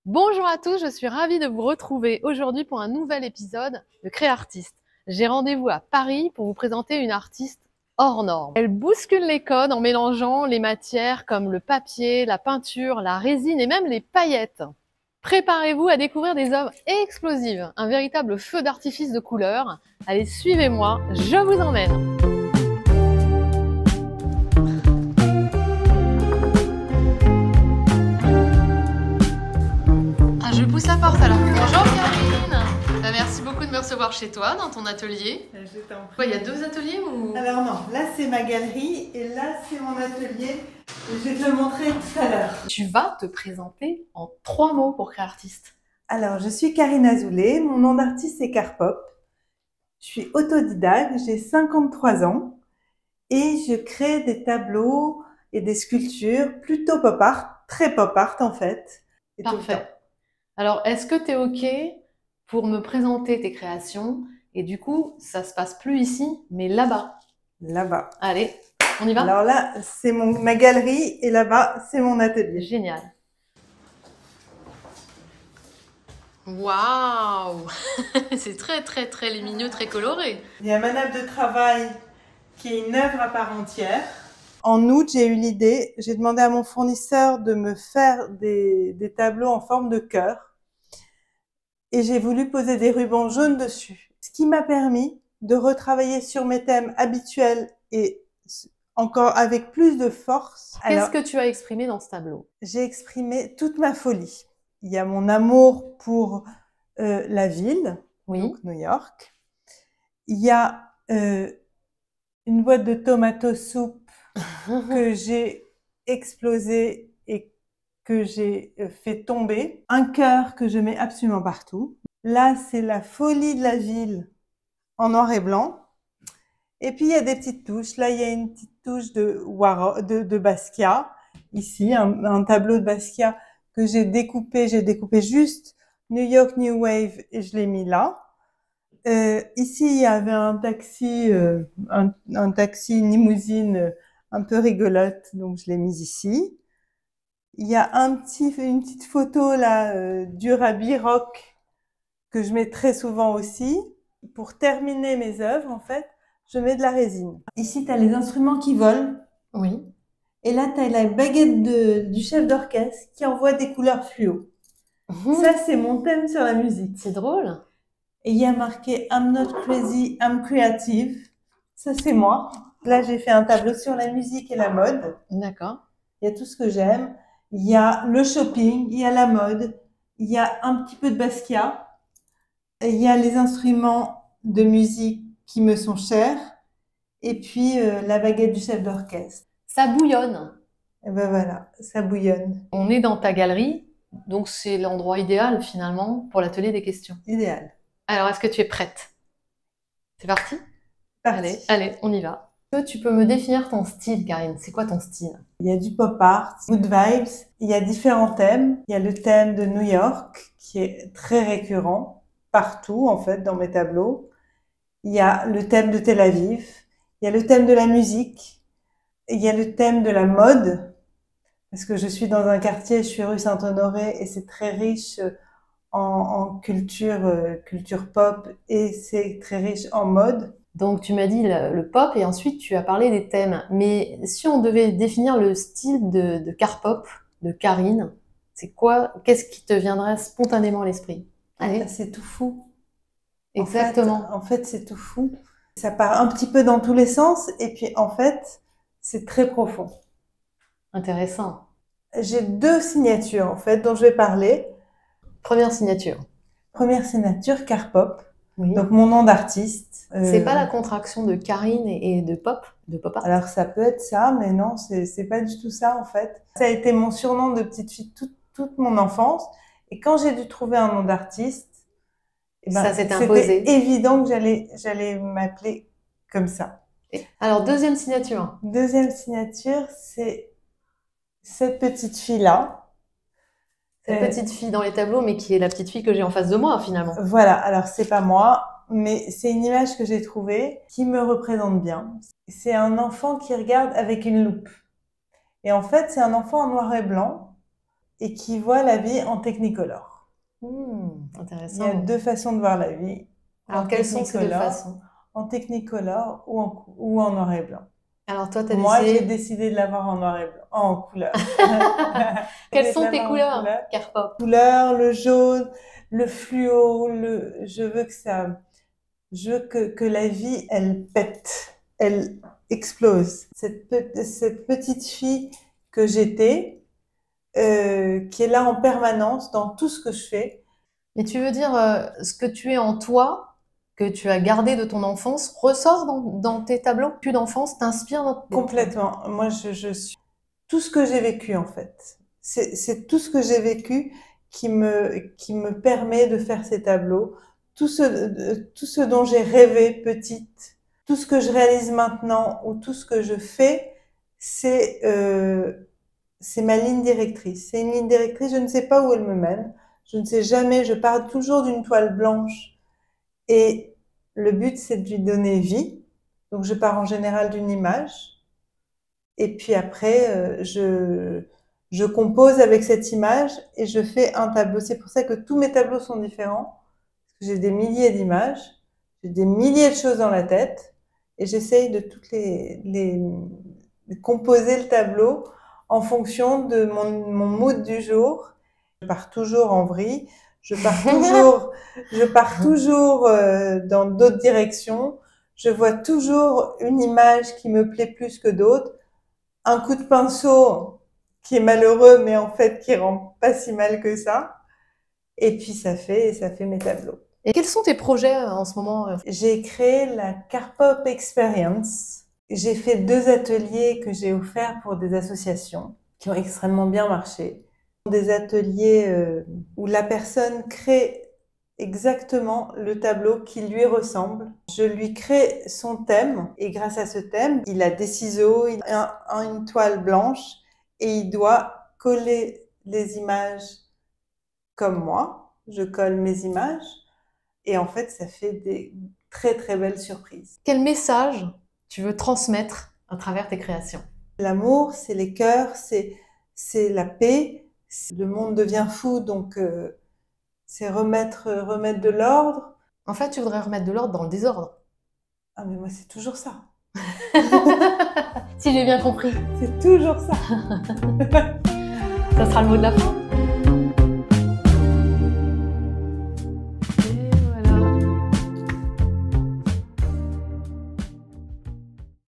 Bonjour à tous, je suis ravie de vous retrouver aujourd'hui pour un nouvel épisode de Créartiste. J'ai rendez-vous à Paris pour vous présenter une artiste hors norme. Elle bouscule les codes en mélangeant les matières comme le papier, la peinture, la résine et même les paillettes. Préparez-vous à découvrir des œuvres explosives, un véritable feu d'artifice de couleurs. Allez, suivez-moi, je vous emmène. Je pousse la porte alors. Bonjour Karine. Merci beaucoup de me recevoir chez toi, dans ton atelier. Je t'en prie. Quoi, il y a deux ateliers ou... Alors non, là c'est ma galerie et là c'est mon atelier. Je vais te le montrer tout à l'heure. Tu vas te présenter en 3 mots pour Créartiste. Alors je suis Karine Azoulay, mon nom d'artiste c'est Carpop. Je suis autodidacte, j'ai 53 ans et je crée des tableaux et des sculptures plutôt pop art, très pop art en fait. Et tout le temps. Parfait. Alors, est-ce que tu es OK pour me présenter tes créations? Et du coup, ça se passe plus ici, mais là-bas. Là-bas. Allez, on y va? Alors là, c'est ma galerie et là-bas, c'est mon atelier. Génial. Waouh! C'est très lumineux, très coloré. Il y a ma nappe de travail qui est une œuvre à part entière. En août, j'ai eu l'idée, j'ai demandé à mon fournisseur de me faire des tableaux en forme de cœur et j'ai voulu poser des rubans jaunes dessus. Ce qui m'a permis de retravailler sur mes thèmes habituels et encore avec plus de force. Qu'est-ce que tu as exprimé dans ce tableau? J'ai exprimé toute ma folie. Il y a mon amour pour la ville, Oui. donc New York. Il y a une boîte de tomato soup que j'ai explosé et que j'ai fait tomber. Un cœur que je mets absolument partout. Là, c'est la folie de la ville en noir et blanc. Et puis, il y a des petites touches. Là, il y a une petite touche de Basquiat. Ici, un tableau de Basquiat que j'ai découpé. J'ai découpé juste New York New Wave et je l'ai mis là. Ici, il y avait un taxi, un taxi, une limousine un peu rigolote, donc je l'ai mise ici. Il y a une petite photo là du Rabbi Rock que je mets très souvent aussi. Pour terminer mes œuvres, en fait, je mets de la résine. Ici, tu as les instruments qui volent. Oui. Et là, tu as la baguette du chef d'orchestre qui envoie des couleurs fluo. Ça, c'est mon thème sur la musique. C'est drôle. Et il y a marqué « I'm not crazy, I'm creative ». Ça, c'est moi. Là, j'ai fait un tableau sur la musique et la mode. D'accord. Il y a tout ce que j'aime. Il y a le shopping, il y a la mode, il y a un petit peu de Basquiat. Et il y a les instruments de musique qui me sont chers. Et puis, la baguette du chef d'orchestre. Ça bouillonne. Et ben voilà, ça bouillonne. On est dans ta galerie, donc c'est l'endroit idéal finalement pour l'atelier des questions. Idéal. Alors, est-ce que tu es prête? C'est parti? Parti. Allez, on y va. Est-ce que tu peux me définir ton style, Karine? C'est quoi ton style? Il y a du pop art, good vibes. Il y a différents thèmes. Il y a le thème de New York qui est très récurrent partout en fait dans mes tableaux. Il y a le thème de Tel Aviv. Il y a le thème de la musique. Il y a le thème de la mode parce que je suis dans un quartier, je suis rue Saint-Honoré et c'est très riche en culture pop et c'est très riche en mode. Donc, tu m'as dit le pop et ensuite tu as parlé des thèmes. Mais si on devait définir le style de Carpop, de Karine, c'est quoi? Qu'est-ce qui te viendrait spontanément à l'esprit? Allez. C'est tout fou. Exactement. En fait, c'est tout fou. Ça part un petit peu dans tous les sens et puis en fait, c'est très profond. Intéressant. J'ai 2 signatures en fait dont je vais parler. Première signature. Première signature, Carpop. Oui. Donc mon nom d'artiste. C'est pas la contraction de Karine et de pop, de pop art? Alors ça peut être ça, mais non, c'est pas du tout ça en fait. Ça a été mon surnom de petite fille toute mon enfance. Et quand j'ai dû trouver un nom d'artiste, ça s'est imposé. C'était évident que j'allais m'appeler comme ça. Alors, deuxième signature. Deuxième signature, c'est cette petite fille-là. Cette petite fille dans les tableaux, mais qui est la petite fille que j'ai en face de moi, finalement. Voilà, alors c'est pas moi, mais c'est une image que j'ai trouvée qui me représente bien. C'est un enfant qui regarde avec une loupe. Et en fait, c'est un enfant en noir et blanc. et qui voit la vie en Technicolor. Il y Intéressant. a deux façons de voir la vie. Alors, quelles sont ces deux façons? En Technicolor ou en noir et blanc. Alors, toi, t'as Moi, décidé... j'ai décidé de l'avoir en noir et blanc, en couleur. Quelles sont tes couleurs, Carpop? Couleur, le jaune, le fluo, je veux que la vie, elle pète, elle explose. Cette petite fille que j'étais, qui est là en permanence dans tout ce que je fais. Mais tu veux dire, ce que tu es en toi, que tu as gardé de ton enfance, ressort dans tes tableaux? Plus d'enfance t'inspire dans tes... Complètement. Moi, je suis tout ce que j'ai vécu, en fait. C'est tout ce que j'ai vécu qui me permet de faire ces tableaux. Tout ce dont j'ai rêvé petite, tout ce que je réalise maintenant ou tout ce que je fais, c'est ma ligne directrice. C'est une ligne directrice, je ne sais pas où elle me mène. Je ne sais jamais, je pars toujours d'une toile blanche. Et le but, c'est de lui donner vie. Donc, je pars en général d'une image. Et puis après, je compose avec cette image et je fais un tableau. C'est pour ça que tous mes tableaux sont différents. Parce que j'ai des milliers d'images, j'ai des milliers de choses dans la tête. Et j'essaye de toutes de composer le tableau en fonction de mon mood du jour. Je pars toujours en vrille. Je pars toujours dans d'autres directions. Je vois toujours une image qui me plaît plus que d'autres. Un coup de pinceau qui est malheureux, mais en fait qui rend pas si mal que ça. Et puis ça fait mes tableaux. Et quels sont tes projets en ce moment? J'ai créé la Carpop Experience. J'ai fait 2 ateliers que j'ai offerts pour des associations qui ont extrêmement bien marché. Des ateliers où la personne crée exactement le tableau qui lui ressemble. Je lui crée son thème et grâce à ce thème, il a des ciseaux, il a une toile blanche et il doit coller les images comme moi. Je colle mes images et en fait, ça fait des très très belles surprises. Quel message tu veux transmettre à travers tes créations? L'amour, c'est les cœurs, c'est la paix. Le monde devient fou, donc c'est remettre de l'ordre. En fait, tu voudrais remettre de l'ordre dans le désordre. Ah mais moi c'est toujours ça. Si j'ai bien compris. C'est toujours ça. Ça sera le mot de la fin.